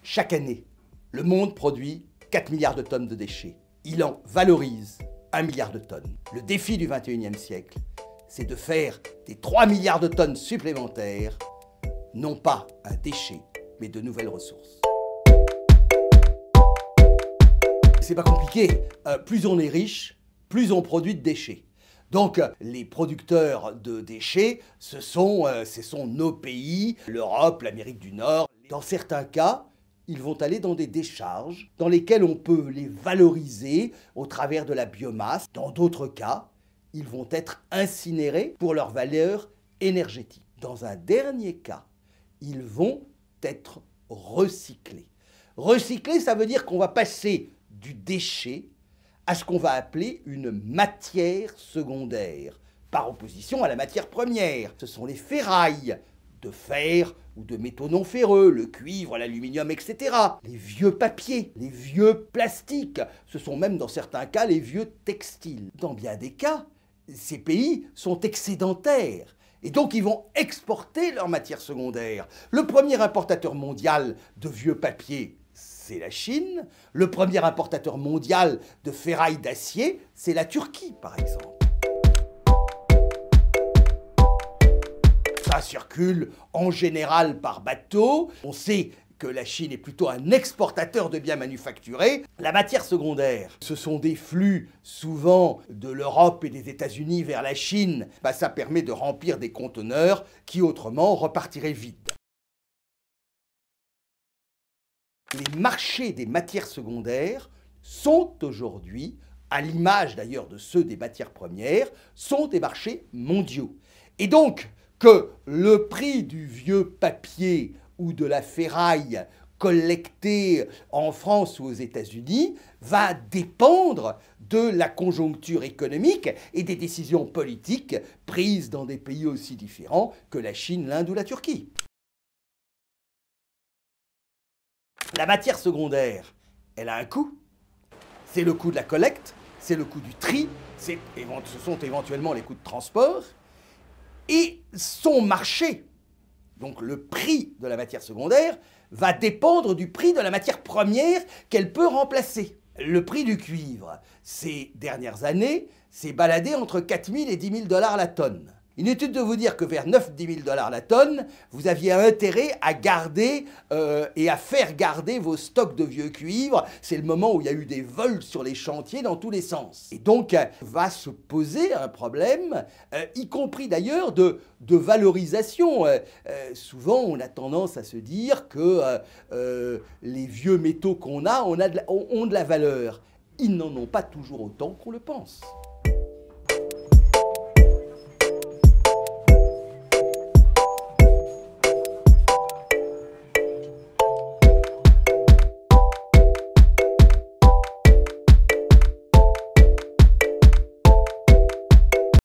Chaque année, le monde produit 4 milliards de tonnes de déchets. Il en valorise 1 milliard de tonnes. Le défi du 21e siècle, c'est de faire des 3 milliards de tonnes supplémentaires, non pas un déchet, mais de nouvelles ressources. C'est pas compliqué. Plus on est riche, plus on produit de déchets. Donc, les producteurs de déchets, ce sont nos pays, l'Europe, l'Amérique du Nord. Dans certains cas, ils vont aller dans des décharges dans lesquelles on peut les valoriser au travers de la biomasse. Dans d'autres cas, ils vont être incinérés pour leur valeur énergétique. Dans un dernier cas, ils vont être recyclés. Recycler, ça veut dire qu'on va passer du déchet à ce qu'on va appeler une matière secondaire, par opposition à la matière première. Ce sont les ferrailles de fer ou de métaux non ferreux, le cuivre, l'aluminium, etc. Les vieux papiers, les vieux plastiques, ce sont même dans certains cas les vieux textiles. Dans bien des cas, ces pays sont excédentaires. Et donc ils vont exporter leurs matières secondaires. Le premier importateur mondial de vieux papiers, c'est la Chine. Le premier importateur mondial de ferraille d'acier, c'est la Turquie, par exemple. Ça circule en général par bateau. On sait que la Chine est plutôt un exportateur de biens manufacturés. La matière secondaire, ce sont des flux souvent de l'Europe et des États-Unis vers la Chine. Ça permet de remplir des conteneurs qui autrement repartiraient vides. Les marchés des matières secondaires sont aujourd'hui, à l'image d'ailleurs de ceux des matières premières, sont des marchés mondiaux. Et donc, que le prix du vieux papier ou de la ferraille collectée en France ou aux États-Unis va dépendre de la conjoncture économique et des décisions politiques prises dans des pays aussi différents que la Chine, l'Inde ou la Turquie. La matière secondaire, elle a un coût. C'est le coût de la collecte, c'est le coût du tri, ce sont éventuellement les coûts de transport. Et son marché, donc le prix de la matière secondaire, va dépendre du prix de la matière première qu'elle peut remplacer. Le prix du cuivre, ces dernières années, s'est baladé entre 4 000 et 10 000 $ la tonne. Inutile de vous dire que vers 9-10 000 $ la tonne, vous aviez intérêt à garder et à faire garder vos stocks de vieux cuivre. C'est le moment où il y a eu des vols sur les chantiers dans tous les sens. Et donc, va se poser un problème, y compris d'ailleurs de valorisation. Souvent, on a tendance à se dire que les vieux métaux qu'on a ont de la valeur. Ils n'en ont pas toujours autant qu'on le pense.